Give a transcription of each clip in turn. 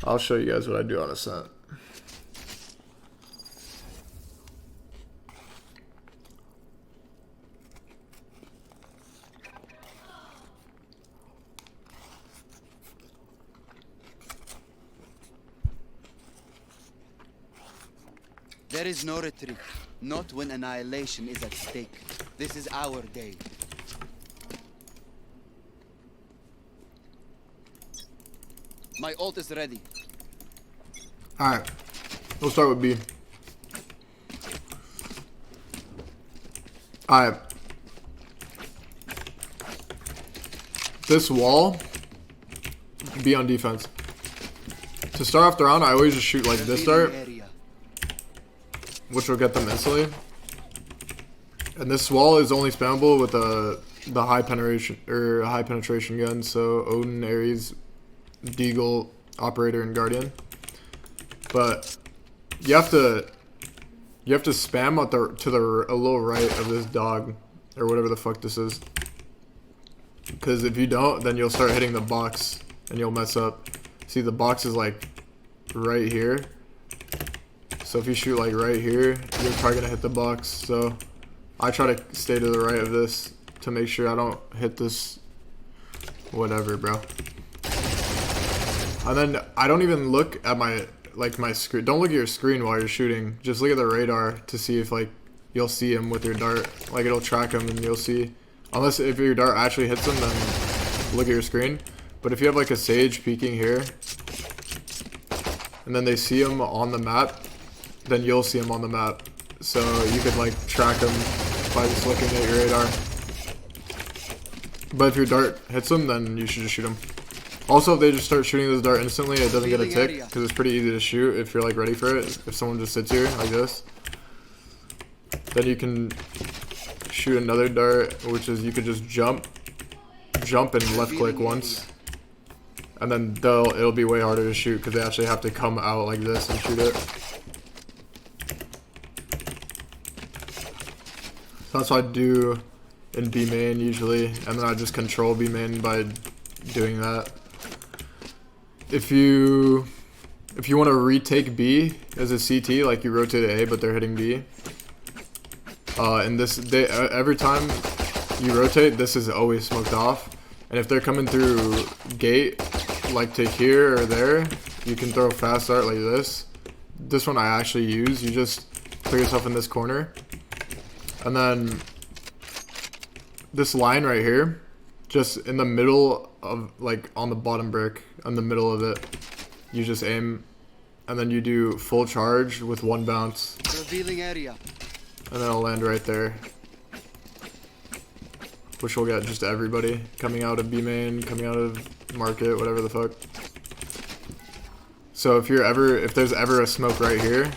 I'll show you guys what I do on Ascent. There is no retreat, not when annihilation is at stake. This is our day. My ult is ready. Alright, we'll start with B. Alright. This wall, be on defense. To start off the round, I always just shoot like this dart, which will get them instantly. And this wall is only spammable with the high penetration gun, so Odin, Ares, Deagle, Operator, and Guardian. But you have to spam at a little right of this dog or whatever the fuck this is. Because if you don't, then you'll start hitting the box and you'll mess up. See, the box is like right here. So if you shoot like right here, you're probably gonna hit the box. So I try to stay to the right of this to make sure I don't hit this whatever, bro. And then I don't even look at my screen. Don't look at your screen while you're shooting. Just look at the radar to see if like you'll see him with your dart. Like it'll track him and you'll see. Unless if your dart actually hits him, then look at your screen. But if you have like a Sage peeking here, and then they see him on the map, then you'll see him on the map. So you could like track him by just looking at your radar. But if your dart hits him, then you should just shoot him. Also, if they just start shooting this dart instantly, it doesn't get a tick, because it's pretty easy to shoot if you're like ready for it. If someone just sits here like this, then you can shoot another dart, which is you could just jump and left click once, and then it'll be way harder to shoot because they actually have to come out like this and shoot it. So that's what I do in B main usually, and then I just control B main by doing that. If you want to retake B as a CT, like you rotate A but they're hitting B, and every time you rotate, this is always smoked off. And if they're coming through gate, like to here or there, you can throw a fast dart like this. This one I actually use. You just put yourself in this corner, and then this line right here, just in the middle of, like on the bottom brick, in the middle of it, you just aim, and then you do full charge with one bounce. Revealing area. And then it'll land right there. Which will get just everybody coming out of B main, coming out of market, whatever the fuck. So if there's ever a smoke right here,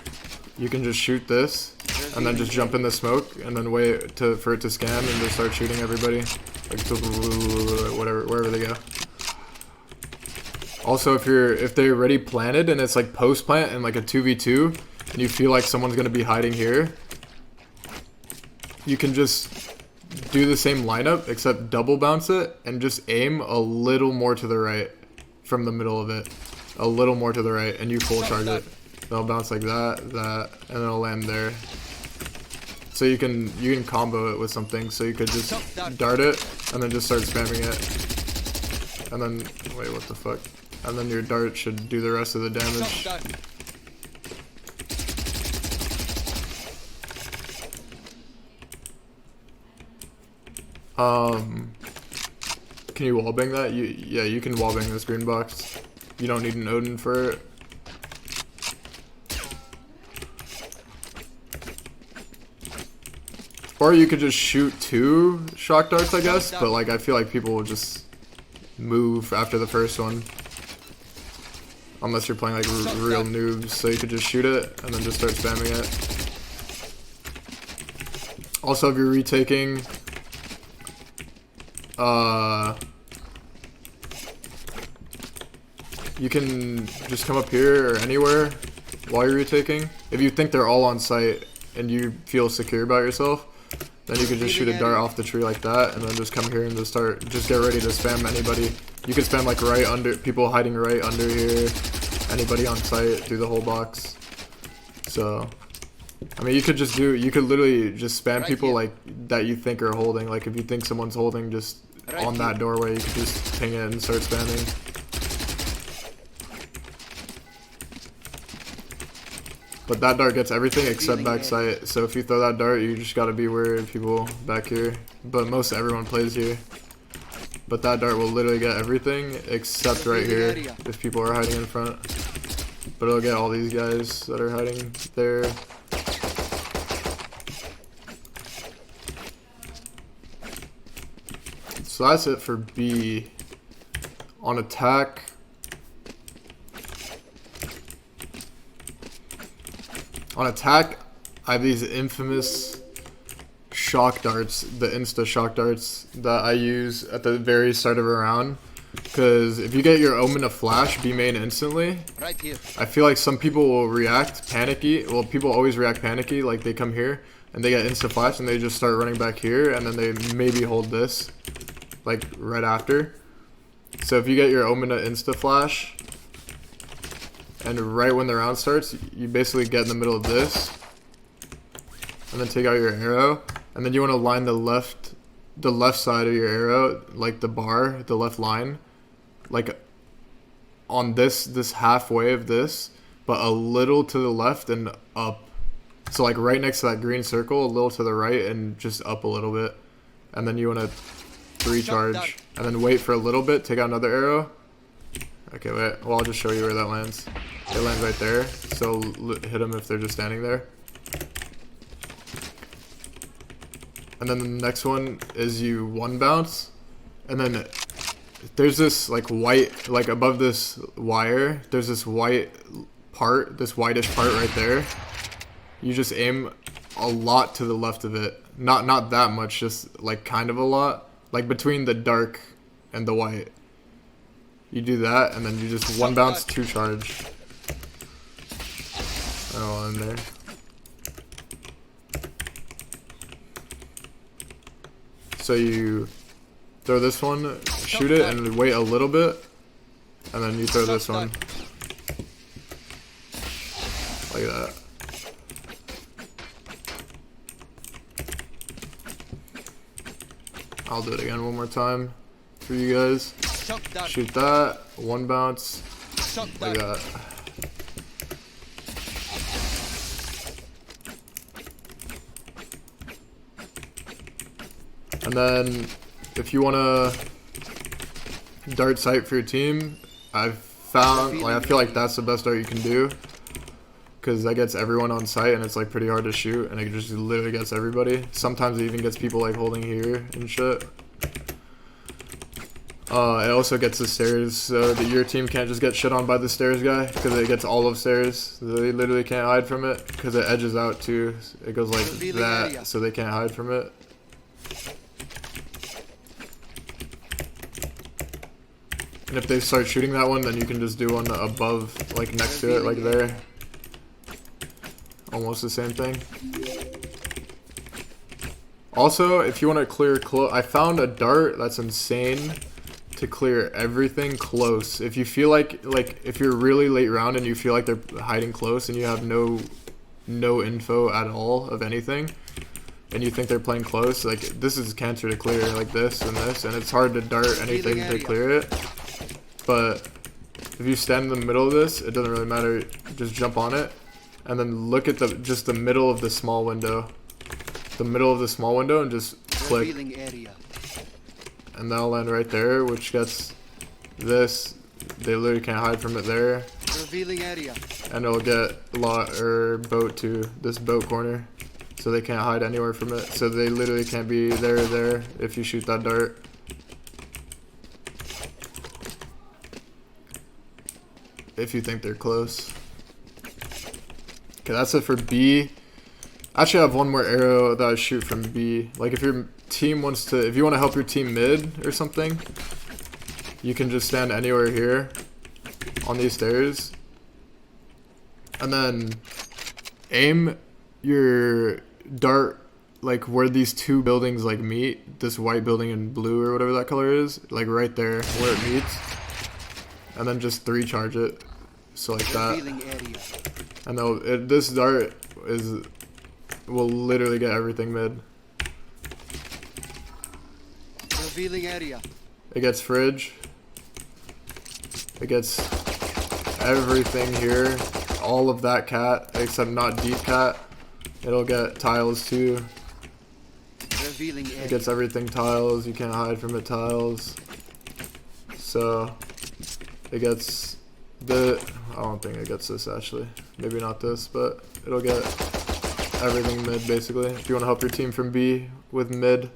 you can just shoot this, and then just jump in the smoke, and then wait for it to scan, and just start shooting everybody. Like whatever, wherever they go. Also, if they're already planted and it's like post plant and like a 2v2, and you feel like someone's gonna be hiding here, you can just do the same lineup except double bounce it and just aim a little more to the right from the middle of it, a little more to the right, and you full charge it. They'll bounce like that, and it'll land there. So you can combo it with something. So you could just dart it and then just start spamming it, and then wait, what the fuck? And then your dart should do the rest of the damage. Can you wallbang that? Yeah, you can wallbang this green box. You don't need an Odin for it. Or you could just shoot 2 shock darts, I guess, but like I feel like people will just move after the first one. Unless you're playing like real noobs, so you could just shoot it and then just start spamming it. Also, if you're retaking, you can just come up here or anywhere while you're retaking. If you think they're all on site and you feel secure about yourself, then you can just shoot a dart off the tree like that, and then just come here and just get ready to spam anybody. You can spam like right under, people hiding right under here, anybody on site through the whole box. So, I mean, you could literally just spam people like that you think are holding. Like if you think someone's holding just on that doorway, you could just ping it and start spamming. But that dart gets everything except backside. So if you throw that dart, you just gotta be wary of people back here. But most everyone plays here. But that dart will literally get everything except right here if people are hiding in front. But it'll get all these guys that are hiding there. So that's it for B. On attack, I have these infamous shock darts, the insta shock darts that I use at the very start of a round. Because if you get your Omen to flash B main instantly, Right here. I feel like some people will react panicky. Well, people always react panicky, like they come here and they get insta flash and they just start running back here and then they maybe hold this like right after. So if you get your Omen to insta flash and right when the round starts, you basically get in the middle of this and then take out your arrow, and then you want to line the left side of your arrow, like the bar, the left line, like on this halfway of this, but a little to the left and up. So like right next to that green circle, a little to the right and just up a little bit. And then you want to recharge and then wait for a little bit, take out another arrow. Okay, wait, well I'll just show you where that lands. It lands right there, so hit them if they're just standing there. And then the next one is you one bounce, and then there's this like white, like above this wire, there's this white part, this whitish part right there. You just aim a lot to the left of it. Not that much, just like kind of a lot. Like between the dark and the white. You do that, and then you just one bounce, two charge. Oh, in there. So you throw this one, shoot it, and wait a little bit, and then you throw this one. Like that. I'll do it again one more time for you guys. Shoot that, one bounce, like that. And then if you want to dart sight for your team, I've found, like, I feel like that's the best dart you can do, because that gets everyone on site and it's like pretty hard to shoot, and it just literally gets everybody. Sometimes it even gets people like holding here and shit. It also gets the stairs, so that your team can't just get shit on by the stairs guy, because it gets all of stairs. They literally can't hide from it, because it edges out too. It goes like that, so they can't hide from it. And if they start shooting that one, then you can just do one above, like next to it, like there. Almost the same thing. Also, if you want to clear close, I found a dart that's insane to clear everything close. If you feel like if you're really late round and you feel like they're hiding close and you have no info at all of anything, and you think they're playing close, like this is cancer to clear, like this, and it's hard to dart anything to clear it. But if you stand in the middle of this, it doesn't really matter. Just jump on it, and then look at just the middle of the small window, and just click, and that'll land right there, which gets this. They literally can't hide from it there. And it'll get boat to this boat corner, so they can't hide anywhere from it. So they literally can't be there or there if you shoot that dart. If you think they're close. Okay, that's it for B. Actually, I have one more arrow that I shoot from B. Like if your team if you want to help your team mid or something, you can just stand anywhere here on these stairs, and then aim your dart like where these two buildings like meet, this white building and blue or whatever that color is, like right there where it meets, and then just 3 charge it. So like that. Revealing area. And this dart will literally get everything mid. Revealing area. It gets fridge. It gets everything here. All of that cat, except not deep cat. It'll get tiles too. Revealing area. It gets everything tiles. You can't hide from it tiles. So it gets I don't think it gets this actually. Maybe not this, but it'll get everything mid basically. If you want to help your team from B with mid.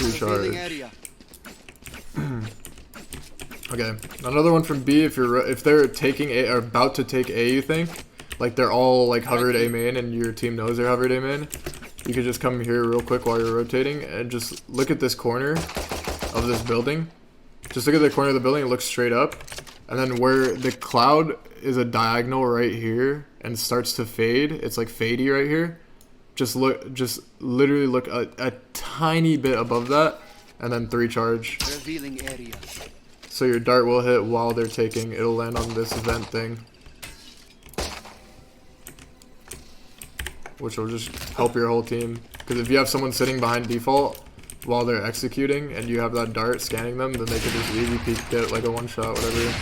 Revealing area. Okay, another one from B. If they're taking A or about to take A, you think, like they're all like hovered A main, and your team knows they're hovered A main, you could just come here real quick while you're rotating and just look at this corner of this building. Just look at the corner of the building and look straight up, and then where the cloud is a diagonal right here and starts to fade. It's like fadey right here. Just literally look a tiny bit above that, and then 3 charge. Revealing area. So your dart will hit while they're taking. It'll land on this vent thing, which will just help your whole team. Because if you have someone sitting behind default while they're executing, and you have that dart scanning them, then they can just easy peek get like a 1-shot, whatever.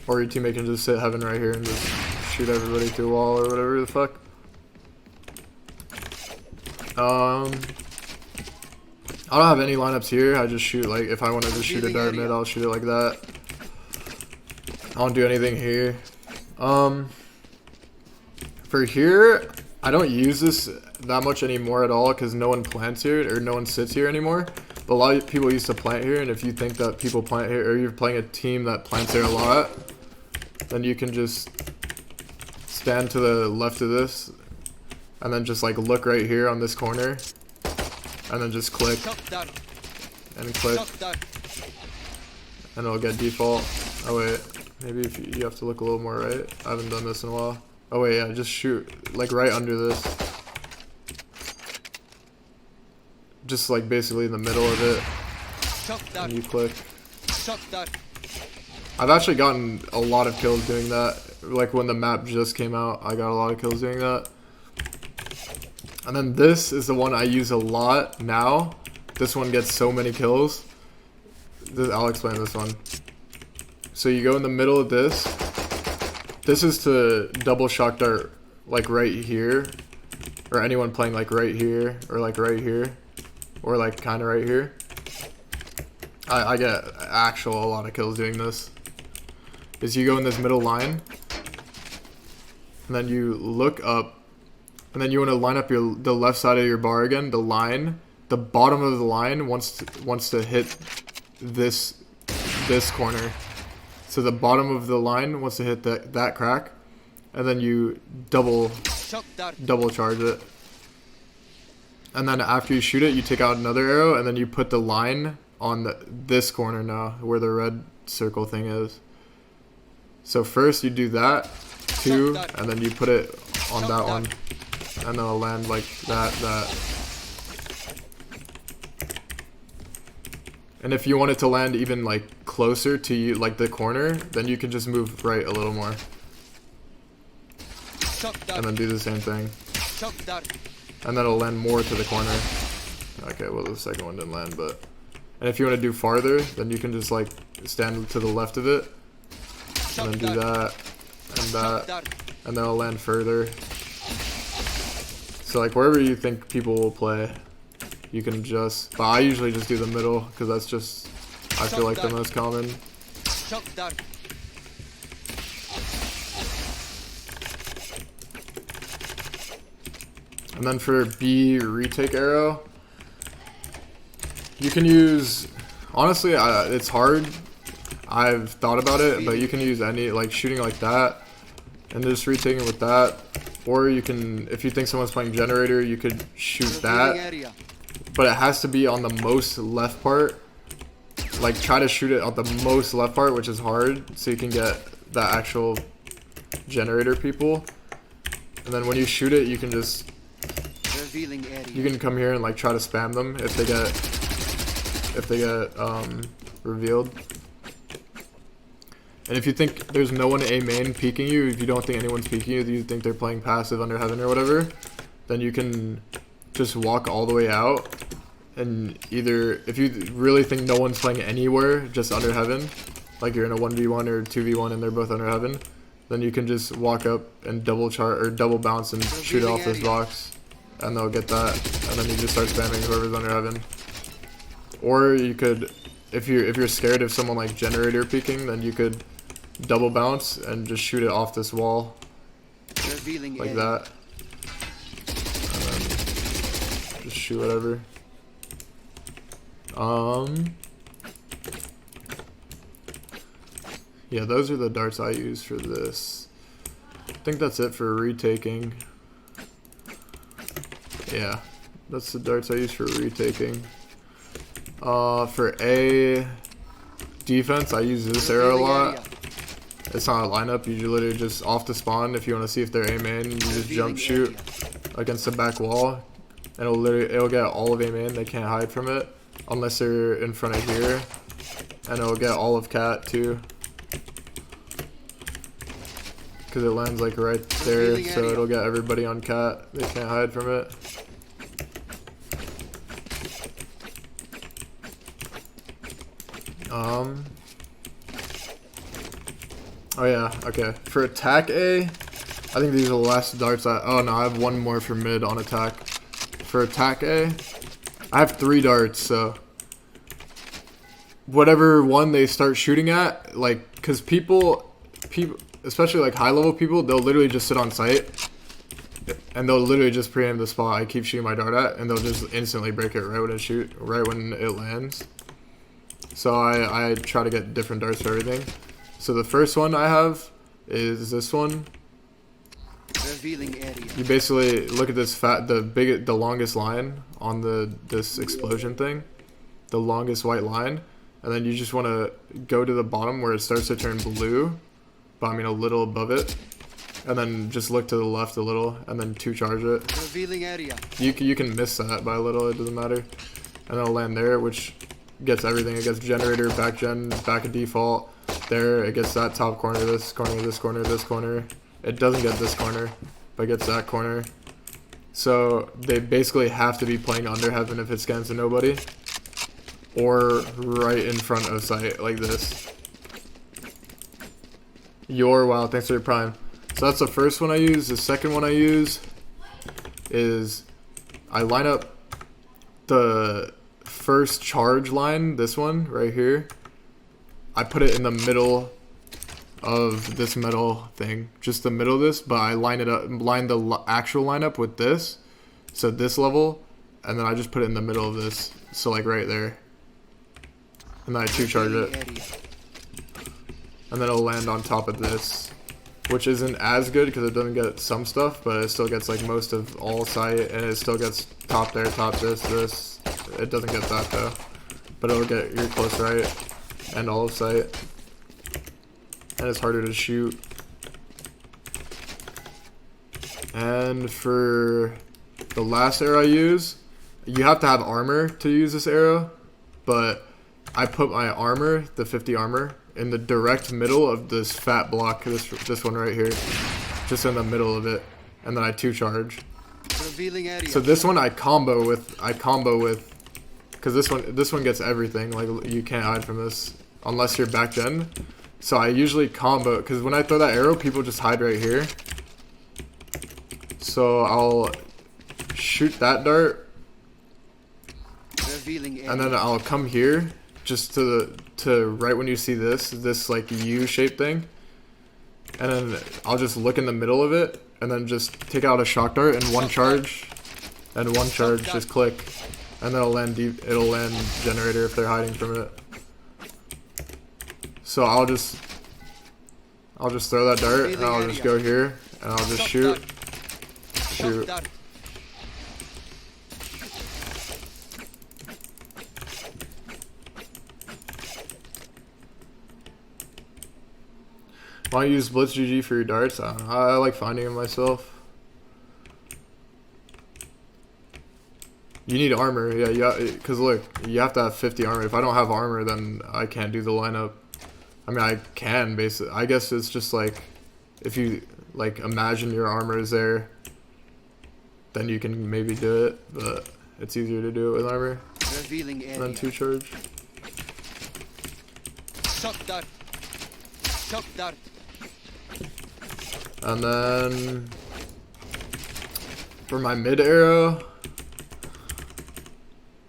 Or your teammate can just sit heaven right here and just shoot everybody through a wall or whatever the fuck. I don't have any lineups here. I just shoot like if I wanted to shoot a dart mid, I'll shoot it like that. I don't do anything here. For here, I don't use this that much anymore at all because no one plants here or no one sits here anymore. But a lot of people used to plant here, and if you think that people plant here or you're playing a team that plants here a lot, then you can just stand to the left of this and then just like look right here on this corner. And then just click and click, and it'll get default. Oh wait, maybe if you have to look a little more right. I haven't done this in a while. Oh wait, yeah, just shoot like right under this. Just like basically in the middle of it. And you click. I've actually gotten a lot of kills doing that. Like when the map just came out, I got a lot of kills doing that. And then this is the one I use a lot now. This one gets so many kills. I'll explain this one. So you go in the middle of this. This is to double shock dart like right here. Or anyone playing like right here. Or like right here. Or like kind of right here. I get a lot of kills doing this. Is you go in this middle line. And then you look up. And then you want to line up the left side of your bar again, the line. The bottom of the line wants to hit this corner. So the bottom of the line wants to hit that crack, and then you double charge it. And then after you shoot it, you take out another arrow, and then you put the line on this corner now, where the red circle thing is. So first you do that, 2, and then you put it on that one. And then it'll land like that. And if you want it to land even like closer to you, like the corner, then you can just move right a little more. And then do the same thing. And then it'll land more to the corner. Okay, well the second one didn't land, but... And if you want to do farther, then you can just like stand to the left of it. And then do that. And that. And then it'll land further. So like wherever you think people will play, you can just, but I usually just do the middle because that's just, I feel like the most common. And then for B retake arrow, you can use, honestly it's hard, I've thought about it, but you can use any, like shooting like that and just retaking with that. Or you can, if you think someone's playing generator, you could shoot that. But it has to be on the most left part. Like try to shoot it on the most left part, which is hard, so you can get the actual generator people. And then when you shoot it, you can just, you can come here and like try to spam them if they get if they get revealed. And if you think there's no one A main peeking you, if you don't think anyone's peeking you, you think they're playing passive under heaven or whatever, then you can just walk all the way out. And either, if you really think no one's playing anywhere, just under heaven, like you're in a 1v1 or 2v1 and they're both under heaven, then you can just walk up and double bounce and shoot off this box, and they'll get that, and then you just start spamming whoever's under heaven. Or you could, if you're scared of someone like generator peeking, then you could double bounce and just shoot it off this wall, like that, and then just shoot whatever. Yeah, those are the darts I use for this. I think that's it for retaking. Yeah, that's the darts I use for retaking. For A defense, I use this arrow a lot. It's not a lineup. You literally just off the spawn. If you want to see if they're A main, you just jump shoot against the back wall, and it'll get all of A main. They can't hide from it unless they're in front of here, and it'll get all of cat too, because it lands like right there, so it'll get everybody on cat. They can't hide from it. Oh yeah, okay. For attack A, I think these are the last darts oh no, I have one more for mid on attack. For attack A, I have 3 darts, so whatever one they start shooting at, like, because people, especially like high level people, they'll literally just sit on site, and they'll literally just pre-aim the spot I keep shooting my dart at, and they'll just instantly break it right when it lands. So I try to get different darts for everything. So the first one I have is this one. You basically look at this the longest line on this explosion thing, the longest white line, and then you just want to go to the bottom where it starts to turn blue, but I mean a little above it, and then just look to the left a little, and then 2 charge it. You can miss that by a little, it doesn't matter, and it'll land there, which gets everything. It gets generator, back gen, back of default. There, it gets that top corner, this corner, this corner, this corner. It doesn't get this corner, but gets that corner. So they basically have to be playing under heaven if it scans to nobody, or right in front of sight like this. Wow, thanks for your prime. So that's the first one I use. The second one I use is I line up the first charge line, this one right here. I put it in the middle of this metal thing, just the middle of this, but I line the actual lineup with this, so this level, and then I just put it in the middle of this, so like right there, and then I 2 charge it, and then it'll land on top of this, which isn't as good because it doesn't get some stuff, but it still gets like most of all sight, and it still gets top there, top this. It doesn't get that though, but it'll get your close right and all of sight, and it's harder to shoot. And for the last arrow I use, you have to have armor to use this arrow, but I put my armor, the 50 armor, in the direct middle of this fat block, this one right here, just in the middle of it, and then I 2 charge. So this one I combo with, because this one gets everything. Like, you can't hide from this unless you're back gen. So I usually combo, because when I throw that arrow, people just hide right here. So I'll shoot that dart, and then I'll come here just to right when you see this like U-shaped thing, and then I'll just look in the middle of it, and then just take out a shock dart and 1 charge, just click, and then it'll land generator if they're hiding from it. So I'll just throw that dart, and I'll just go here, and I'll just shoot. Why don't you use Blitz GG for your darts? I don't know. I like finding them myself. You need armor, yeah, because look, you have to have 50 armor. If I don't have armor, then I can't do the lineup. I mean, I can, basically. I guess it's just like, if you, like, imagine your armor is there, then you can maybe do it, but it's easier to do it with armor Revealing area. than 2 charge. Shock dart. Shock dart. And then, for my mid arrow,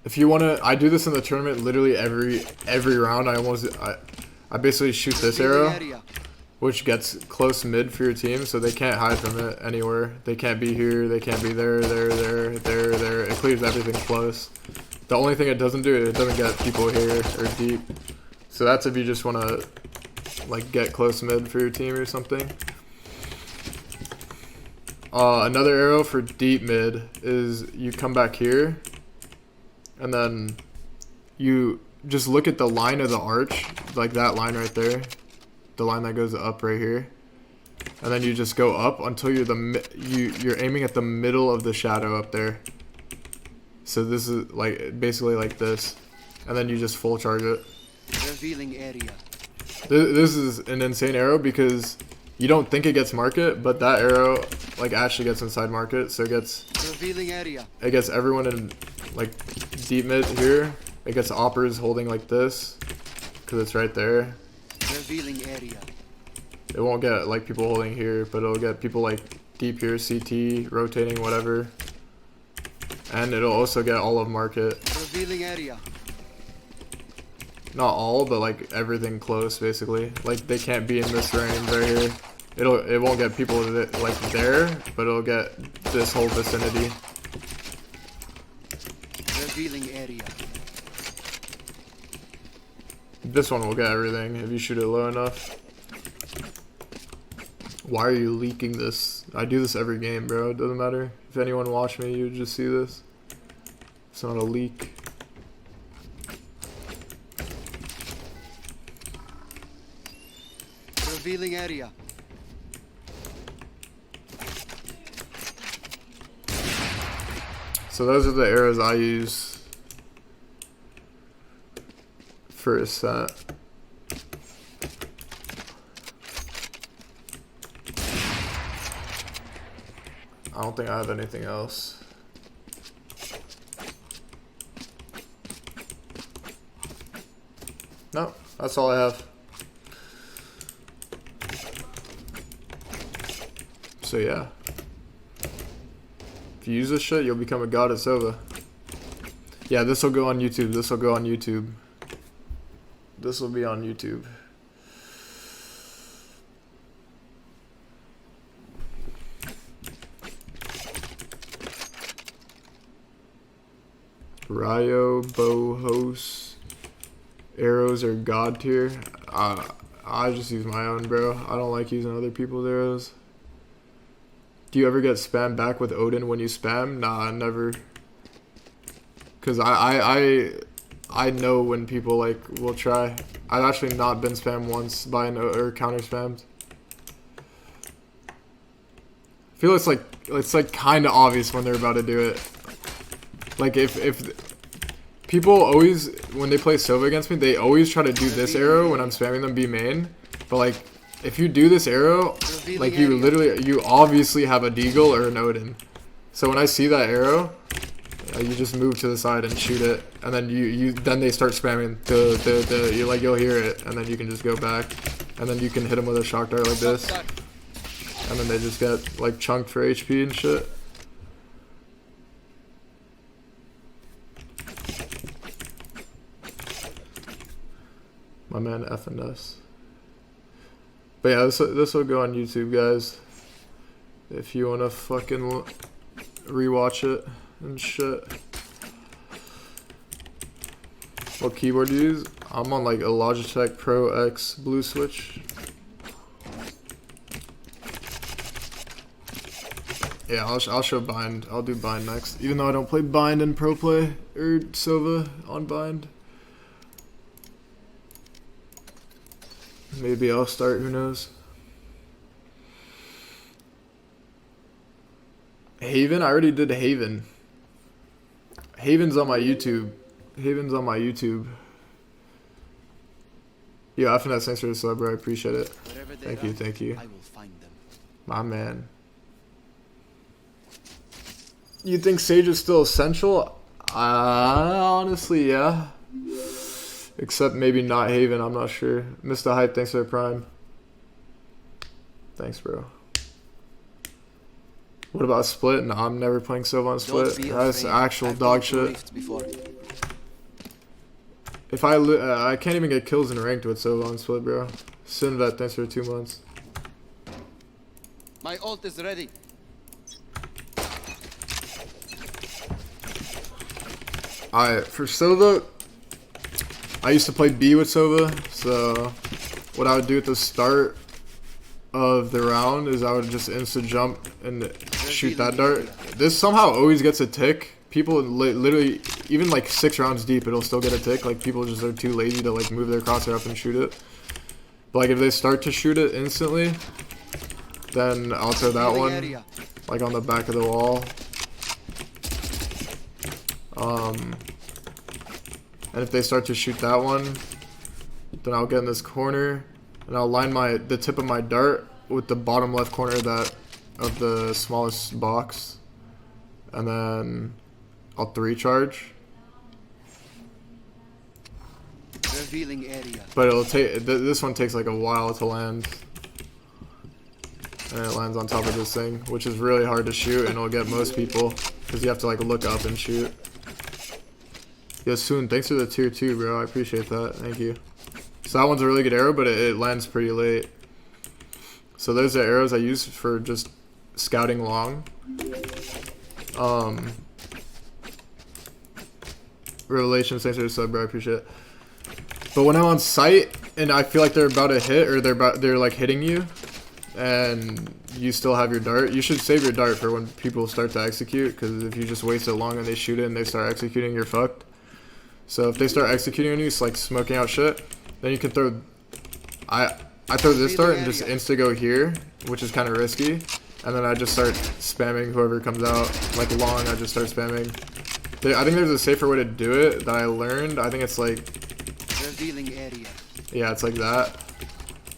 if you want to, I do this in the tournament literally every round. I basically shoot this arrow, which gets close mid for your team, so they can't hide from it anywhere. They can't be here, they can't be there. It clears everything close. The only thing it doesn't do, it doesn't get people here or deep. So that's if you just want to like get close mid for your team or something. Another arrow for deep mid is you come back here, and then you just look at the line of the arch, like that line right there, the line that goes up right here, and then you just go up until you're aiming at the middle of the shadow up there. So this is like basically like this, and then you just full charge it. Revealing area. This is an insane arrow because you don't think it gets market, but that arrow like actually gets inside market, so it gets Revealing area. It gets everyone in like deep mid here. It gets oppers holding like this because it's right there. Revealing area. It won't get like people holding here, but it'll get people like deep here, CT, rotating, whatever. And it'll also get all of market. Revealing area. Not all, but like everything close basically. Like they can't be in this range right here. It won't get people like there, but it'll get this whole vicinity. Revealing area. This one will get everything if you shoot it low enough. Why are you leaking this? I do this every game, bro. It doesn't matter. If anyone watched me, you would just see this. It's not a leak. Revealing area. So those are the arrows I use for Ascent. I don't think I have anything else. No, that's all I have. So yeah. If you use this shit, you'll become a god at Sova. Yeah, this will go on YouTube. This will go on YouTube. This will be on YouTube. Ryo, Bohos, arrows are god tier. I just use my own, bro. I don't like using other people's arrows. Do you ever get spammed back with Odin when you spam? Nah, never. Cause I know when people like will try. I've actually not been spammed once by or counter spammed. I feel it's like kind of obvious when they're about to do it. Like if people always when they play Sova against me, they always try to do this arrow when I'm spamming them B main, but like. If you do this arrow, like you obviously have a Deagle or an Odin. So when I see that arrow, you just move to the side and shoot it, and then then they start spamming you'll hear it, and then you can just go back, and then you can hit them with a shock dart like this, and then they just get like chunked for HP and shit. My man effing us. But yeah, this will go on YouTube, guys. If you wanna fucking rewatch it and shit. What keyboard do you use? I'm on like a Logitech Pro X blue switch. Yeah, I'll show Bind. I'll do Bind next. Even though I don't play Bind in Pro Play or Sova on Bind. Maybe I'll start, who knows. Haven? I already did Haven. Haven's on my YouTube. Haven's on my YouTube. Yo, FNS, thanks for the sub, bro. I appreciate it. Thank you, thank you. I will find them. My man. You think Sage is still essential? Honestly, yeah. Except maybe not Haven, I'm not sure. Mr. Hype, thanks for the prime. Thanks, bro. What about Split? No, I'm never playing Sova on Split. That's actual dog shit. If I can't even get kills in ranked with Sova on Split, bro. Sinvet, thanks for 2 months. My ult is ready. Alright, for Sova, I used to play B with Sova, so what I would do at the start of the round is I would just insta jump and shoot that dart. This somehow always gets a tick. People literally, even like 6 rounds deep, it'll still get a tick. Like people just are too lazy to like move their crosshair up and shoot it. But like if they start to shoot it instantly, then I'll throw that one like on the back of the wall. And if they start to shoot that one, then I'll get in this corner and I'll line the tip of my dart with the bottom left corner of the smallest box, and then I'll 3 charge. Revealing area. But it'll take this one takes like a while to land, and it lands on top of this thing, which is really hard to shoot, and it'll get most people because you have to like look up and shoot. Yo, Soon, thanks for the tier 2, bro. I appreciate that. Thank you. So that one's a really good arrow, but it lands pretty late. So those are arrows I use for just scouting long. Revelations, thanks for the sub, bro. I appreciate it. But when I'm on site and I feel like they're about to hit, or they're like hitting you, and you still have your dart, you should save your dart for when people start to execute, because if you just waste it long and they shoot it and they start executing, you're fucked. So if they start executing on you, it's like smoking out shit, then you can throw... I throw this dart and just insta-go here, which is kind of risky, and then I just start spamming whoever comes out. Like long, I just start spamming. I think there's a safer way to do it that I learned. I think it's like... Revealing area. Yeah, it's like that.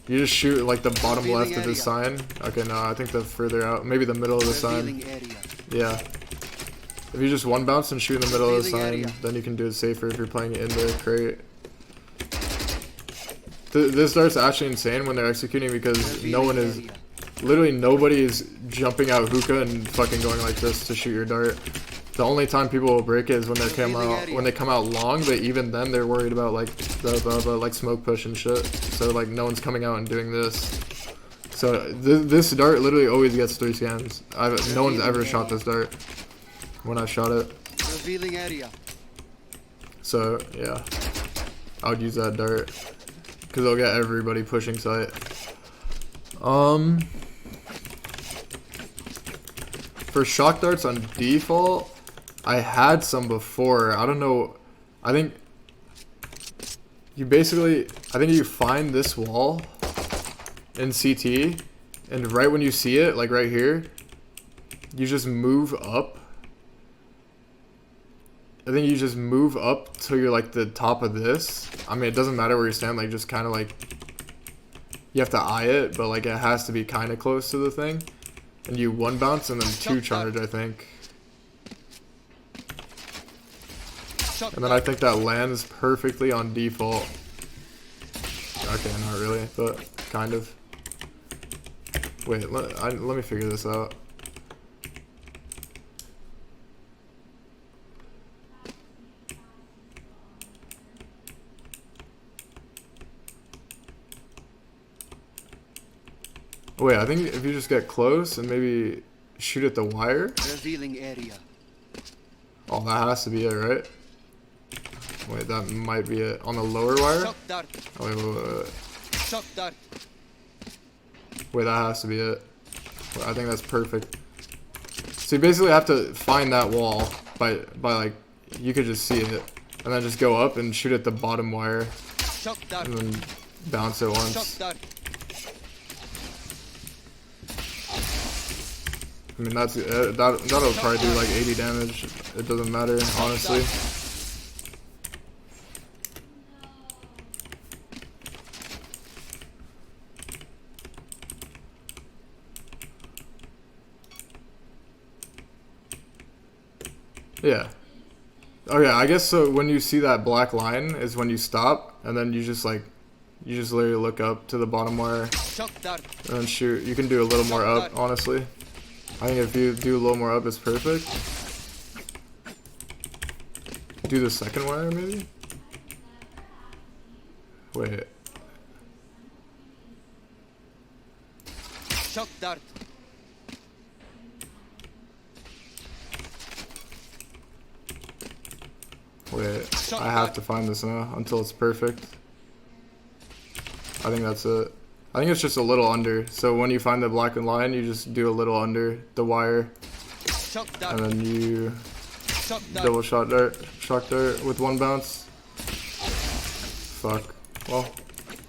You just shoot like the bottom left of this sign. Okay, no, I think the further out, maybe the middle of the sign. Yeah. If you just one bounce and shoot in the middle of the sign, then you can do it safer if you're playing it in the crate. This dart's actually insane when they're executing, because literally nobody is jumping out hookah and fucking going like this to shoot your dart. The only time people will break it is when they come out long, but even then they're worried about like the like smoke push and shit. So like no one's coming out and doing this. So this dart literally always gets 3 scans. No one's ever shot this dart when I shot it. Revealing area. So yeah, I would use that dart because it'll get everybody pushing site. For shock darts on default, I had some before. I don't know. I think you find this wall in CT, and right when you see it, like right here, you just move up. I think you just move up till you're like the top of this. I mean, it doesn't matter where you stand, like just kind of like, you have to eye it, but like it has to be kind of close to the thing. And you 1 bounce and then 2 charge, I think. And then I think that lands perfectly on default. Okay, not really, but kind of. Wait, let me figure this out. Wait, I think if you just get close and maybe shoot at the wire. Revealing area. Oh, that has to be it, right? Wait, that might be it. On the lower wire? Shock dart. Oh, wait. Shock dart. Wait, that has to be it. Wait, I think that's perfect. So you basically have to find that wall by like, you could just see it. And then just go up and shoot at the bottom wire. Shock dart. And then bounce it once. Shock dart. I mean, that'll probably do like 80 damage. It doesn't matter, honestly. Yeah. Oh yeah, I guess so. When you see that black line is when you stop, and then you just literally look up to the bottom wire and then shoot. You can do a little more up, honestly. I think if you do a little more up, it's perfect. Do the second wire, maybe? Wait. Shock dart. Wait, I have to find this now until it's perfect. I think that's it. I think it's just a little under. So when you find the black line, you just do a little under the wire. And then you double shock dart with one bounce. Fuck. Well,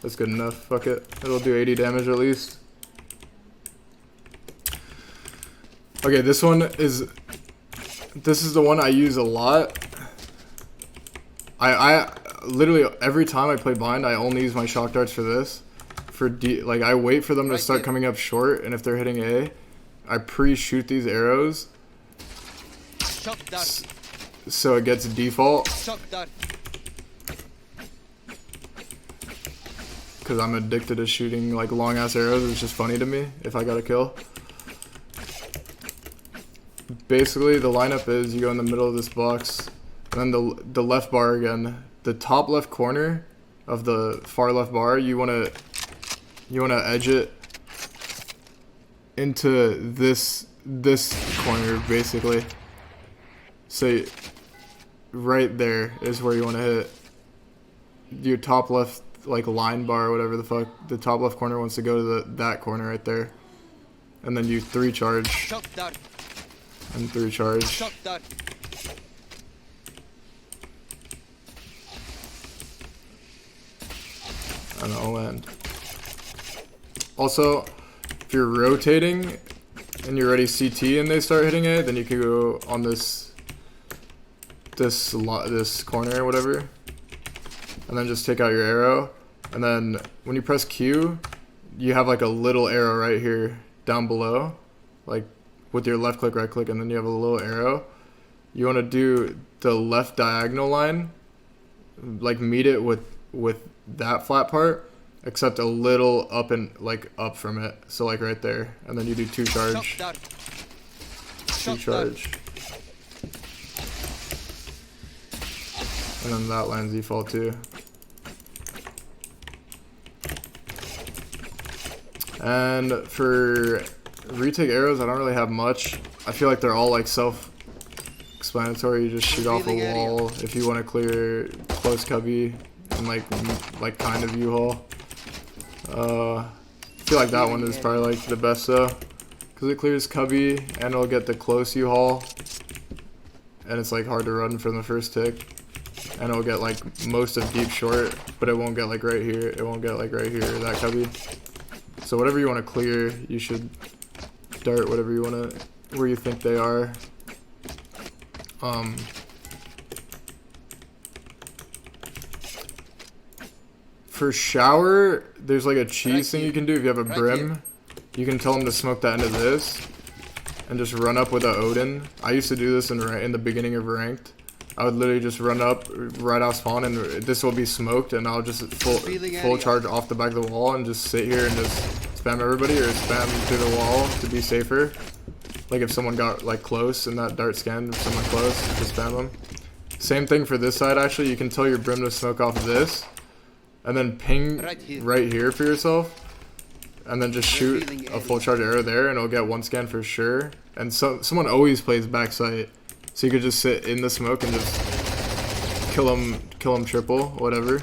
that's good enough. Fuck it. It'll do 80 damage at least. Okay, this is the one I use a lot. I literally every time I play blind, I only use my shock darts for this. Like I wait for them to start coming up short, and if they're hitting A, I pre-shoot these arrows so it gets default. Because I'm addicted to shooting like long ass arrows. It's just funny to me if I got a kill. Basically, the lineup is you go in the middle of this box, and then the left bar again. The top left corner of the far left bar, you wanna edge it into this corner basically. So right there is where you want to hit your top left like line bar or whatever the fuck. The top left corner wants to go to that corner right there, and then you 3 charge and 3 charge. And it'll land. Also, if you're rotating and you're ready CT and they start hitting it, then you can go on this corner or whatever, and then just take out your arrow. And then when you press Q, you have like a little arrow right here down below, like with your left click, right click, and then you have a little arrow. You want to do the left diagonal line, like meet it with that flat part, except a little up and like up from it. So like right there, and then you do 2 charge, 2 charge, and then that lands default too. And for retake arrows, I don't really have much. I feel like they're all like self-explanatory. You just shoot off a wall if you want to clear close cubby and like kind of U-haul. I feel like that one is probably like the best though, because it clears cubby and it'll get the close U-haul, and it's like hard to run from the first tick, and it'll get like most of deep short, but it won't get like right here. It won't get like right here, that cubby. So whatever you want to clear, you should dart whatever you want to, where you think they are. For shower, there's like a cheese thing you can do if you have a brim. You can tell them to smoke that into this and just run up with a Odin. I used to do this in the beginning of ranked. I would literally just run up right off spawn, and this will be smoked, and I'll just full charge off the back of the wall and just sit here and just spam everybody or spam through the wall to be safer. Like if someone got like close and that dart scanned someone close, just spam them. Same thing for this side actually. You can tell your brim to smoke off this, and then ping right here for yourself, and then just shoot a full charge arrow there, and it'll get 1 scan for sure. And someone always plays backside. So you could just sit in the smoke and just kill him triple, whatever.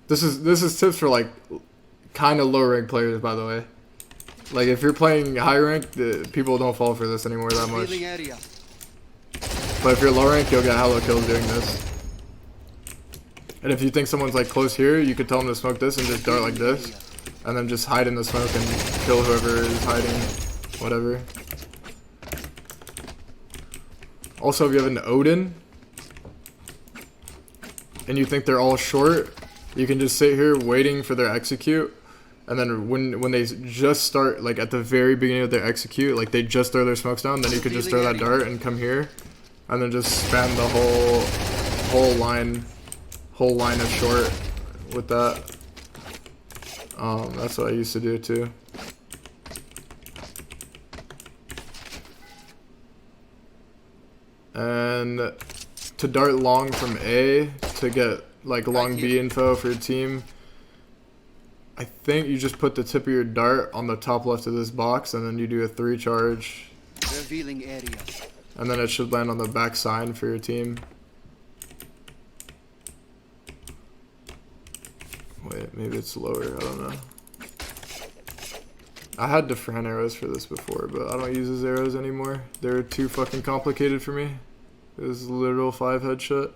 This is tips for like kind of low rank players, by the way. Like if you're playing high rank, people don't fall for this anymore that much. But if you're low rank, you'll get hella kills doing this. And if you think someone's like close here, you could tell them to smoke this and just dart like this. and then just hide in the smoke and kill whoever is hiding, whatever. Also, if you have an Odin and you think they're all short, you can just sit here waiting for their execute, and then when they just start, like at the very beginning of their execute, like they just throw their smokes down, then you could just throw that dart and come here, and then just spam the whole line of short with that. That's what I used to do too. And to dart long from A to get like long B info for your team, I think you just put the tip of your dart on the top left of this box, and then you do a 3 charge. Revealing area. And then it should land on the back side for your team. Wait, maybe it's lower, I don't know. I had different arrows for this before, but I don't use those arrows anymore. They're too fucking complicated for me. It was a literal 5 headshot.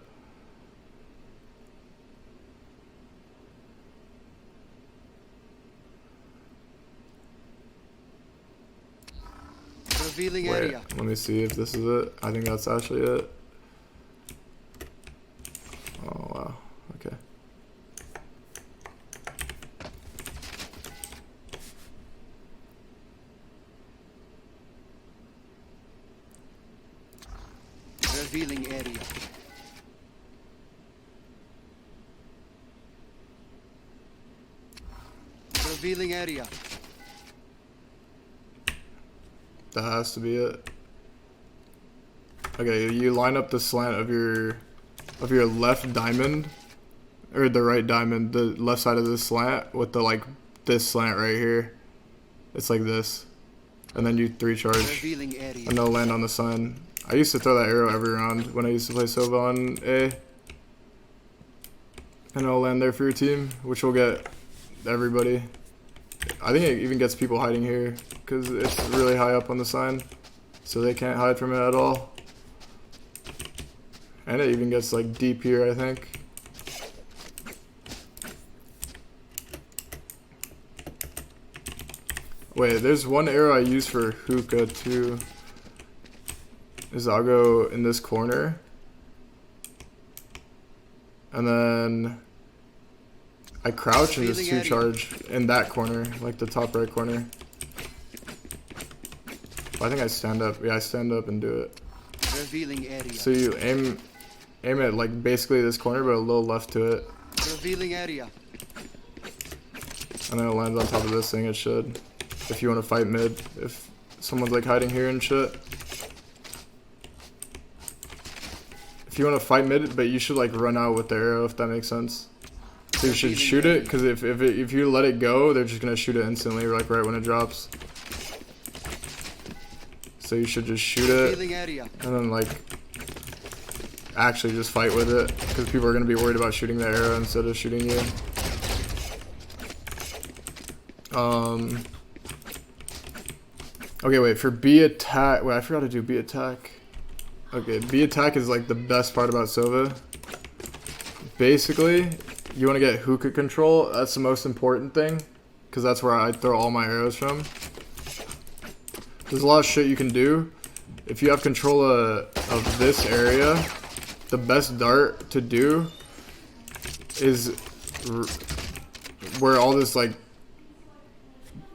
Revealing Wait, area. let me see if this is it. I think that's actually it. Oh wow, okay. Revealing area. Revealing area. That has to be it. Okay, you line up the slant of your left diamond, or the right diamond, the left side of this slant with the this slant right here. It's like this, and then you 3 charge, Revealing area. and they'll land on the sun. I used to throw that arrow every round when I used to play Sova on A, and it'll land there for your team, which will get everybody. I think it even gets people hiding here because it's really high up on the sign, so they can't hide from it at all. And it even gets like deep here, I think. Wait, there's one arrow I use for hookah too. Is I'll go in this corner, and then I crouch and just 2 charge in that corner, like the top right corner. I think I stand up. Yeah, I stand up and do it. Revealing area. So you aim at like basically this corner, but a little left to it, Revealing area. and then it lands on top of this thing. It should. If you want to fight mid, if someone's like hiding here and shit. If you want to fight mid, but you should like run out with the arrow, if that makes sense. So you should shoot it, because if you let it go, they're just gonna shoot it instantly, like right when it drops. So you should just shoot it, and then like actually just fight with it, because people are gonna be worried about shooting the arrow instead of shooting you. Okay, wait, for B attack, wait, I forgot to do B attack. Okay, B attack is like the best part about Sova. Basically, you want to get hookah control. That's the most important thing, because that's where I throw all my arrows from. There's a lot of shit you can do. If you have control of this area, the best dart to do is where all this like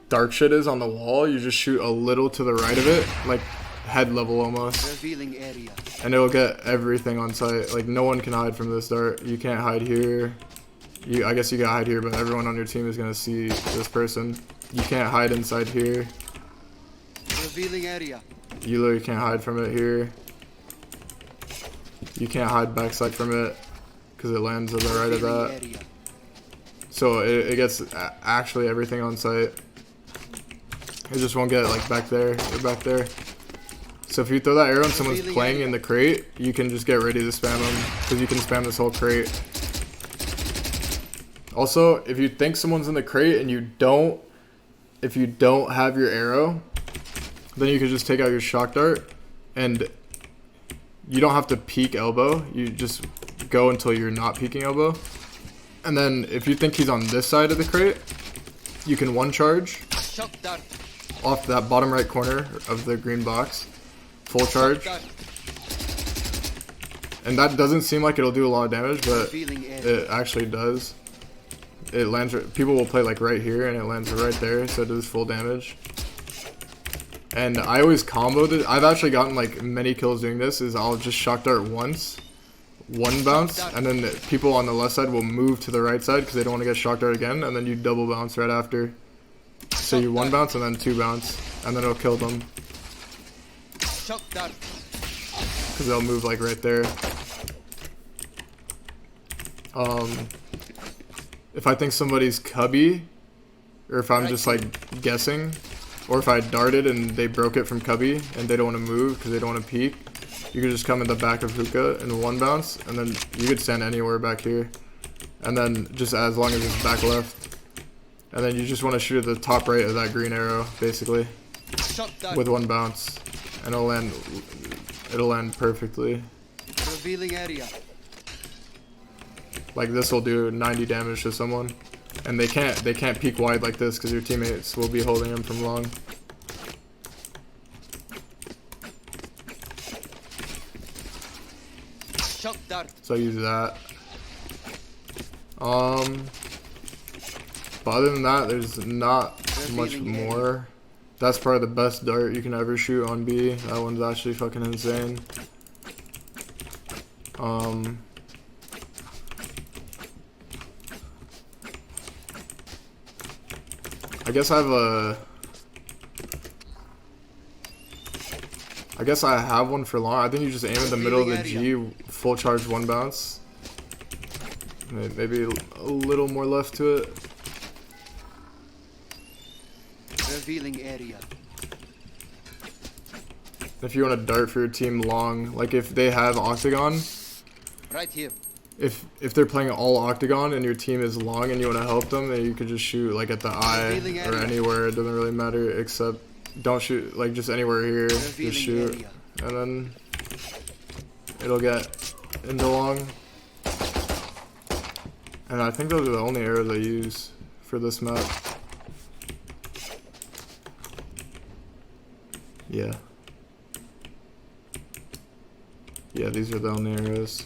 dark shit is on the wall. You just shoot a little to the right of it, like head level almost, Revealing area. and it'll get everything on sight. Like no one can hide from this dart. You can't hide here. I guess you can hide here, but everyone on your team is gonna see this person. You can't hide inside here. Revealing area. You literally can't hide from it here. You can't hide backside from it because it lands to the right of that. Area. So it gets actually everything on sight. It just won't get like back there or back there. So if you throw that arrow and someone's playing in the crate, you can just get ready to spam them, because you can spam this whole crate. Also, if you think someone's in the crate and if you don't have your arrow, then you can just take out your shock dart, and you don't have to peek elbow. You just go until you're not peeking elbow. And then if you think he's on this side of the crate, you can one charge Shock dart. off that bottom right corner of the green box. Full charge. Dart. And that doesn't seem like it'll do a lot of damage, but Revealing area. it actually does. It lands. People will play like right here, and it lands right there, so it does full damage. And I always comboed it. I've actually gotten like many kills doing this. Is I'll just shock dart once, one bounce, and then the people on the left side will move to the right side because they don't want to get shock dart again, and then you double bounce right after. So you one bounce and then two bounce, and then it'll kill them Shock dart. because they'll move like right there. If I think somebody's cubby, or if I'm just like guessing, or if I darted and they broke it from cubby and they don't want to move because they don't want to peek, you could just come in the back of hookah and one bounce, and then you could stand anywhere back here, and then just as long as it's back left, and then you just want to shoot at the top right of that green arrow basically Shock dart. with one bounce, and it'll land perfectly. Revealing area. Like this will do 90 damage to someone, and they can't peek wide like this because your teammates will be holding them from long. Shock dart. So I use that. But other than that, there's not much more. That's probably the best dart you can ever shoot on B. That one's actually fucking insane. I guess I have one for long. I think you just aim in the middle of the G, full charge, one bounce. Maybe a little more left to it. Revealing area. If you want to dart for your team long, like if they have octagon, Right here. if they're playing all octagon and your team is long and you want to help them, then you could just shoot like at the eye or anywhere. It doesn't really matter, except don't shoot like just anywhere here. Just shoot, and then it'll get into long. And I think those are the only arrows I use for this map. Yeah. Yeah, these are the only arrows.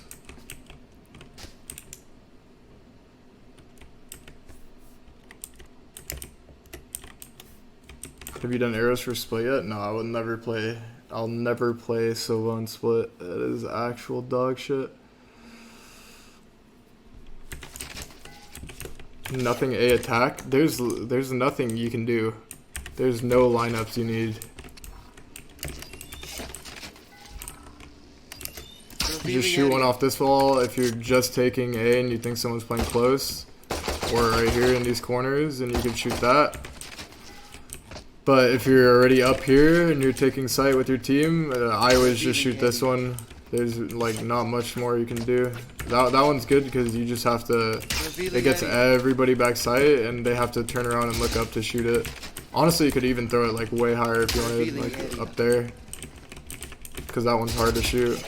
Have you done arrows for split yet? No, I would never play. I'll never play Sova on split. That is actual dog shit. Nothing A attack. There's nothing you can do. There's no lineups you need. You just shoot one off this wall if you're just taking A and you think someone's playing close, or right here in these corners, and you can shoot that. But if you're already up here and you're taking sight with your team, I always just shoot this one. There's like not much more you can do. That one's good because you just have to, it gets everybody back sight and they have to turn around and look up to shoot it. Honestly, you could even throw it like way higher if you wanted, like up there, because that one's hard to shoot.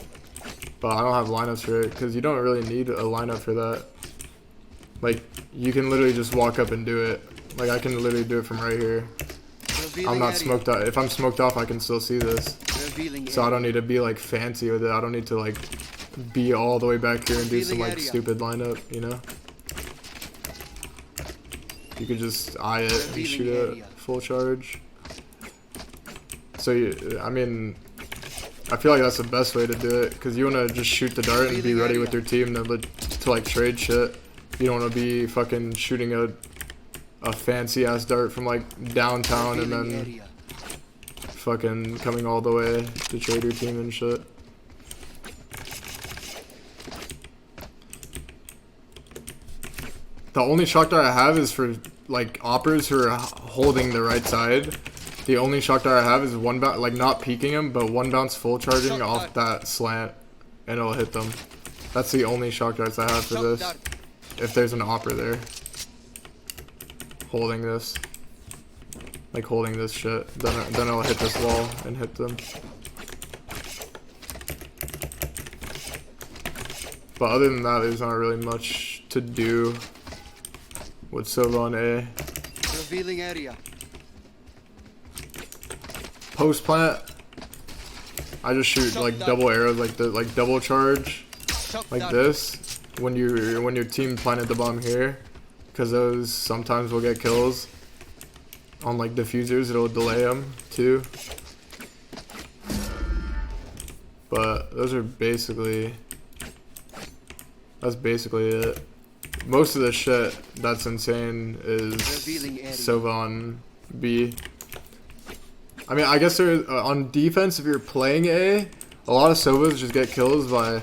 But I don't have lineups for it because you don't really need a lineup for that. Like you can literally just walk up and do it. Like I can literally do it from right here. I'm not smoked out. If I'm smoked off, I can still see this. So I don't need to be like fancy with it. I don't need to like be all the way back here and do some like stupid lineup, you know? You could just eye it and shoot it full charge. So I mean, I feel like that's the best way to do it because you want to just shoot the dart and be ready with your team to like trade shit. You don't want to be fucking shooting a fancy ass dart from like downtown and then fucking coming all the way to trade your team and shit. The only shock dart I have is for like operas who are holding the right side. The only shock dart I have is one bounce, like not peeking them, but one bounce full charging off that slant and it'll hit them. That's the only shock darts I have for this. If there's an opera there. Holding this. Like holding this shit. Then it'll hit this wall and hit them. But other than that, there's not really much to do with Sova on A. Revealing area. Post plant. I just shoot like double arrows, like double charge, like this. When your team planted the bomb here, because those sometimes will get kills. On like diffusers, it'll delay them too. But those are that's basically it. Most of the shit that's insane is Sova on B. I mean, I guess there on defense, if you're playing A, a lot of Sovas just get kills by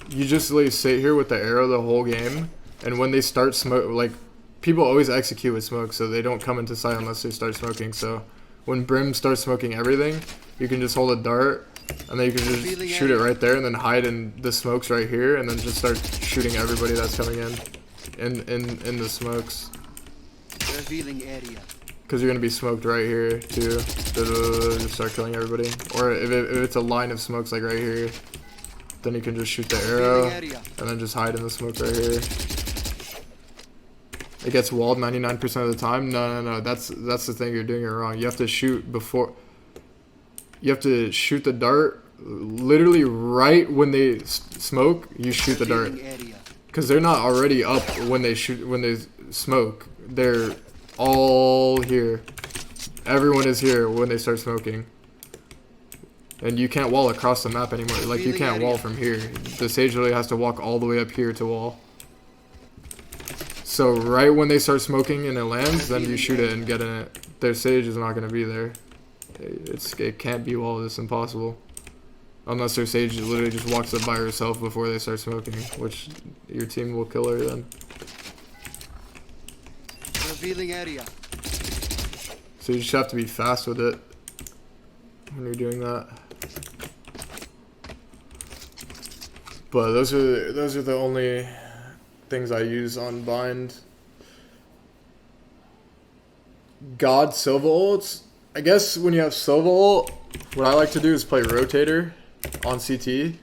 you just like sit here with the arrow the whole game, and when they start smoke, like people always execute with smoke, so they don't come into sight unless they start smoking. So when Brim starts smoking everything, you can just hold a dart, and then you can just shoot it right there, and then hide in the smokes right here, and then just start shooting everybody that's coming in the smokes. Revealing area. Because you're gonna be smoked right here too. Just start killing everybody. Or if it's a line of smokes like right here, then you can just shoot the arrow and then just hide in the smoke right here. It gets walled 99% of the time. No. That's the thing. You're doing it wrong. You have to shoot before. You have to shoot the dart literally right when they smoke. You shoot the dart because they're not already up when they smoke. They're all here. Everyone is here when they start smoking. And you can't wall across the map anymore. Like, you can't wall from here. The Sage literally has to walk all the way up here to wall. So right when they start smoking and it lands, then you shoot it and get in it. Their Sage is not going to be there. It can't be walled. It's impossible. Unless their Sage literally just walks up by herself before they start smoking, which your team will kill her then. Revealing area. So you just have to be fast with it when you're doing that. But those are the only things I use on Bind. God Sova ults. I guess when you have Sova ult, what I like to do is play Rotator on CT.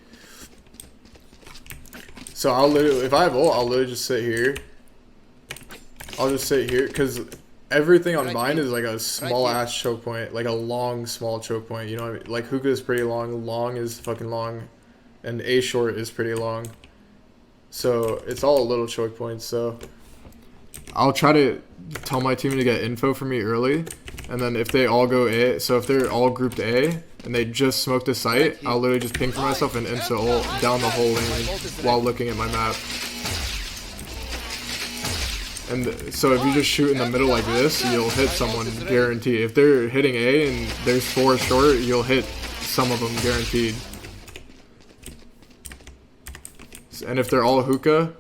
So I'll literally, if I have ult, I'll literally just sit here. I'll just sit here because everything on Bind is like a small ass choke point, like a long small choke point. You know what I mean? Like hookah is pretty long, long is fucking long, and A short is pretty long. So it's all little choke points. So I'll try to tell my team to get info from me early, and then if they all go A, so if they're all grouped A and they just smoke the site, I'll literally just ping for myself and insta ult down the whole lane while looking at my map. And so if you just shoot in the middle like this, you'll hit someone guaranteed. If they're hitting A and there's 4 short, you'll hit some of them guaranteed. And if they're all hookah,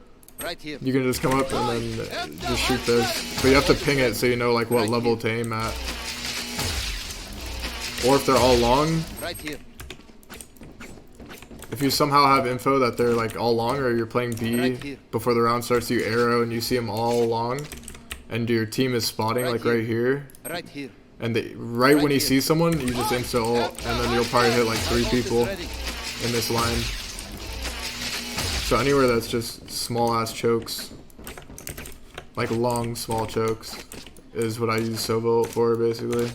you can just come up and then just shoot this. But you have to ping it so you know like what level to aim at. Or if they're all long, if you somehow have info that they're like all long, or you're playing B before the round starts, you arrow and you see them all long, and your team is spotting like right here, and right when you see someone, you just insta ult, and then you'll probably hit like 3 people in this line. So anywhere that's just small ass chokes, like long small chokes, is what I use Sova ult for basically.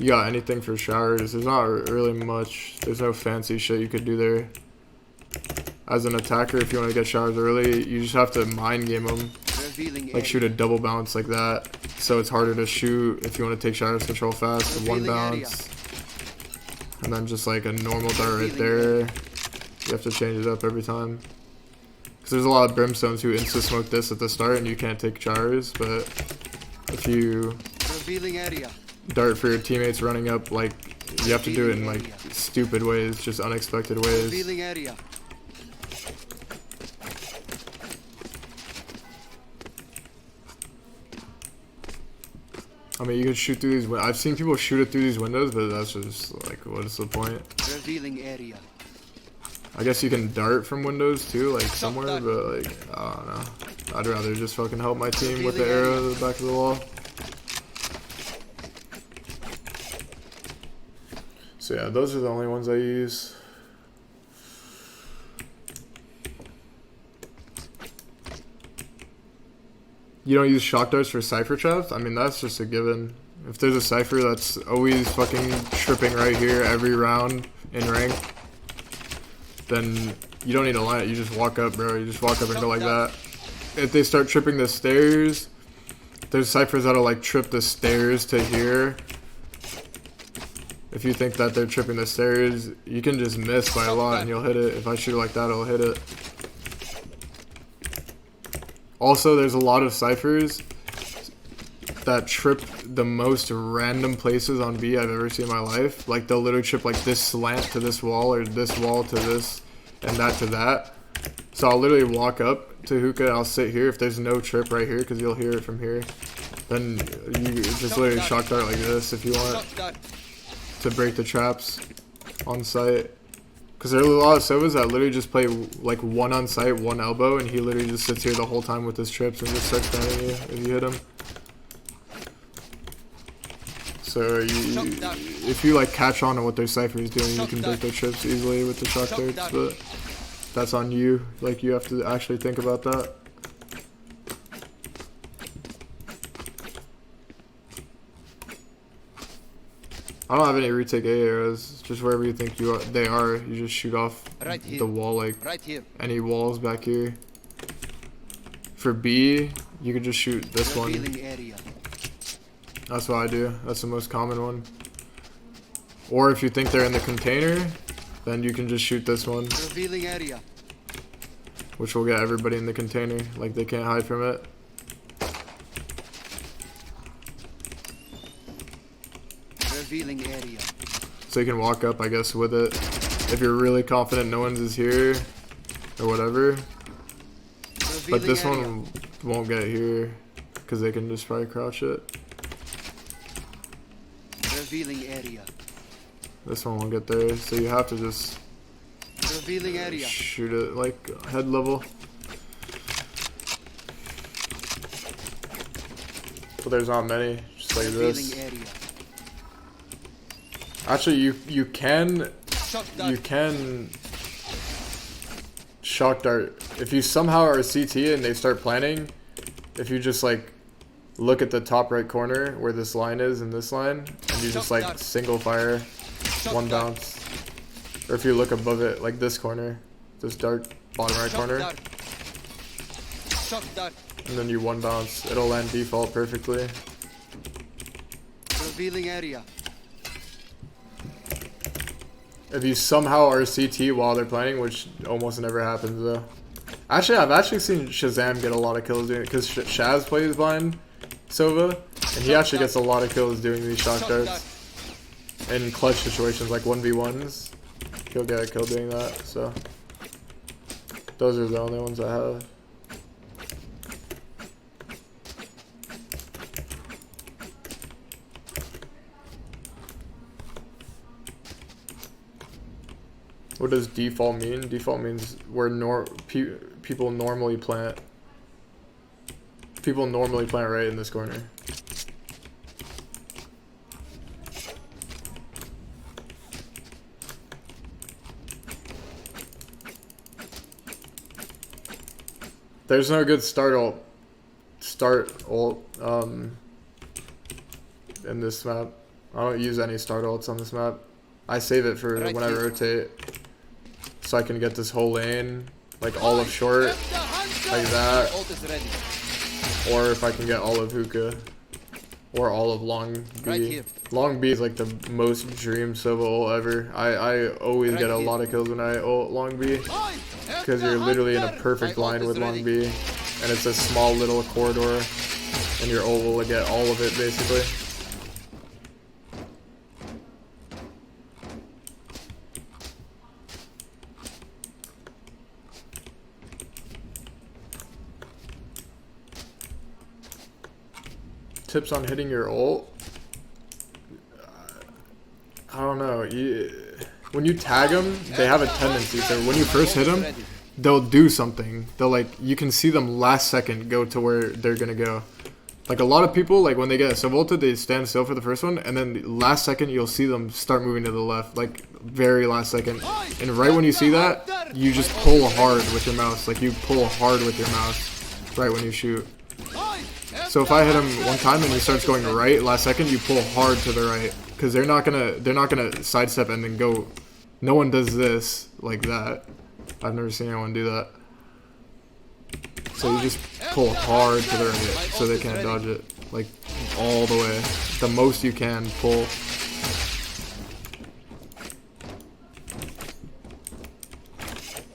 You got anything for showers? There's not really much. There's no fancy shit you could do there. As an attacker, if you want to get showers early, you just have to mind game them. Like shoot a double bounce like that. So it's harder to shoot if you want to take showers control fast. 1 bounce. And then just like a normal dart right there. You have to change it up every time. Because there's a lot of brimstones who insta-smoke this at the start and you can't take showers. But if you dart for your teammates running up, like you have to do it in like stupid ways, just unexpected ways. I mean, you can shoot through these. I've seen people shoot it through these windows, but that's just like, what is the point? I guess you can dart from windows too, like somewhere, but like I don't know. I'd rather just fucking help my team with the arrow to the back of the wall. So yeah, those are the only ones I use. You don't use shock darts for cypher traps? I mean, that's just a given. If there's a cypher that's always fucking tripping right here every round in rank, then you don't need to line it. You just walk up, bro. You just walk up and go like that. If they start tripping the stairs, there's ciphers that'll like trip the stairs to here. If you think that they're tripping the stairs, you can just miss by a lot and you'll hit it. If I shoot it like that, I'll hit it. Also, there's a lot of ciphers that trip the most random places on B I've ever seen in my life. Like, they'll literally trip like this slant to this wall, or this wall to this, and that to that. So I'll literally walk up to hookah and I'll sit here. If there's no trip right here, because you'll hear it from here, then you just literally shock dart like this if you want to break the traps on site. Because there are a lot of Sovas that literally just play like one on site, one elbow, and he literally just sits here the whole time with his trips and just starts spamming you if you hit him. So if you like catch on to what their cypher is doing, you can break their trips easily with the shock darts, but that's on you. Like, you have to actually think about that. I don't have any retake A arrows. Just wherever you think they are, you just shoot off the wall, like any walls back here. For B, you could just shoot this one. That's what I do. That's the most common one. Or if you think they're in the container, then you can just shoot this one. Which will get everybody in the container. Like, they can't hide from it. So you can walk up, I guess, with it. If you're really confident no one's is here, or whatever. But this one won't get here, because they can just probably crouch it. This one won't get there, so you have to just shoot it like head level. But there's not many, just like this. Actually, you can shock dart if you somehow are a CT and they start planning. If you just like look at the top right corner where this line is and this line, and you just like single fire, one bounce. Or if you look above it, like this corner, this dark bottom right corner, and then you one bounce, it'll land default perfectly. Revealing area. If you somehow are CT while they're playing, which almost never happens though. Actually, I've actually seen Shazam get a lot of kills doing it, because Shaz plays blind Sova, and he actually gets a lot of kills doing these shock darts. In clutch situations like 1v1s, he'll get a kill doing that, so. Those are the only ones I have. What does default mean? Default means where people normally plant. People normally plant right in this corner. There's no good start ult in this map. I don't use any start ults on this map. I save it for when I rotate, so I can get this whole lane, like all of short, like that. Or if I can get all of hookah, or all of long B. Long B is like the most dream Sova ult ever. I always get a lot of kills when I ult long B, because you're literally in a perfect line with long B, and it's a small little corridor, and your ult will get all of it basically. Tips on hitting your ult? I don't know. When you tag them, they have a tendency. So when you first hit them, they'll do something. They'll like, you can see them last second go to where they're gonna go. Like a lot of people, like when they get Sova ulted, they stand still for the first one, and then last second you'll see them start moving to the left, like very last second. And right when you see that, you just pull hard with your mouse. Like you pull hard with your mouse right when you shoot. So if I hit him one time and he starts going right, last second you pull hard to the right, because they're not gonna sidestep and then go. No one does this like that. I've never seen anyone do that. So you just pull hard to the right so they can't dodge it, like all the way. The most you can pull.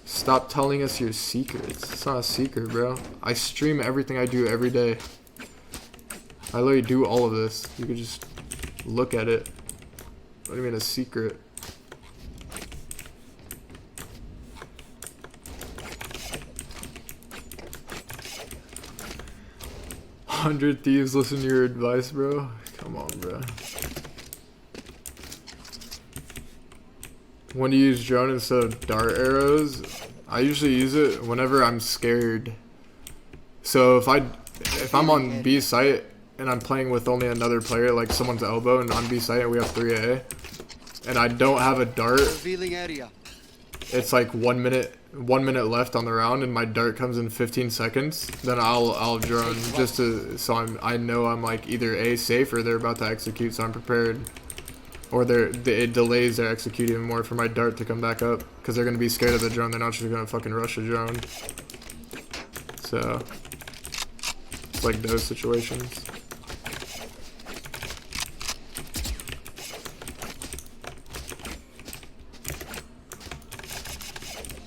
Stop telling us your secrets. It's not a secret, bro. I stream everything I do every day. I literally do all of this. You could just look at it. What do you mean a secret? "100 thieves listen to your advice, bro." Come on, bro. When do you use drone instead of dart arrows? I usually use it whenever I'm scared. So if I'm on B site and I'm playing with only another player, like someone's elbow, and on B site and we have 3A, and I don't have a dart, it's like 1 minute left on the round, and my dart comes in 15 seconds. Then I'll drone just to I know I'm like either A, safe, or they're about to execute, so I'm prepared. Or it delays their execute even more for my dart to come back up, because they're gonna be scared of the drone. They're not just gonna fucking rush the drone. So it's like those situations.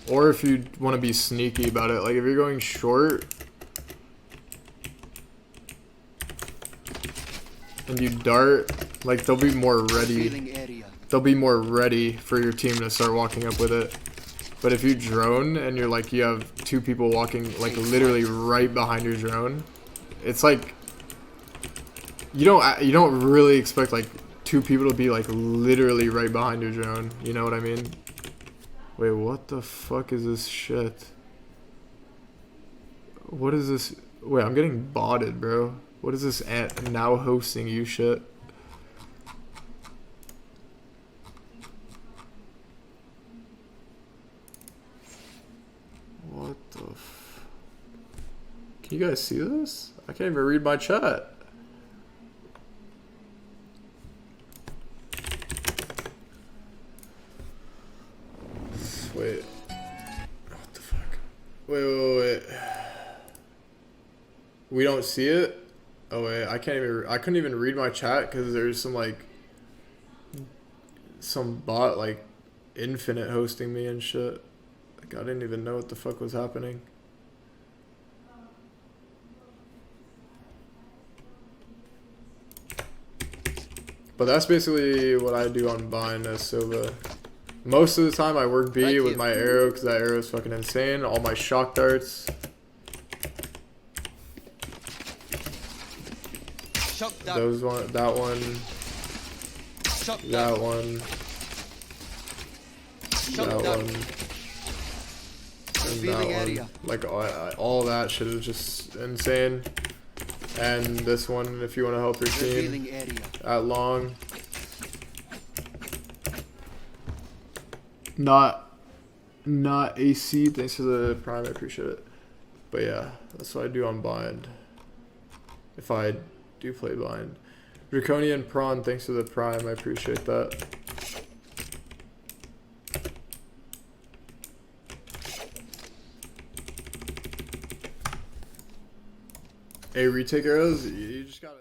Or if you want to be sneaky about it, like if you're going short and you dart, like they'll be more ready. They'll be more ready for your team to start walking up with it. But if you drone and you're like, you have two people walking like literally right behind your drone, it's like you don't really expect like two people to be like literally right behind your drone. You know what I mean? Wait, what the fuck is this shit? What is this? Wait, I'm getting botted, bro. What is this now hosting you shit? What the f... Can you guys see this? I can't even read my chat. Wait. What the fuck? Wait. We don't see it? Oh wait, I couldn't even read my chat because there's some bot like infinite hosting me and shit. Like I didn't even know what the fuck was happening. But that's basically what I do on Bind as Sova. Most of the time I work B with my arrow because that arrow is fucking insane. All my shock darts. Those one, that one, that one, and that one. Like all that shit is just insane. And this one, if you want to help your team at long. Not AC. Thanks for the prime. I appreciate it. But yeah, that's what I do on Bind. If I do play Bind. Draconian Prawn, thanks for the prime. I appreciate that. Hey, retake arrows. You just gotta.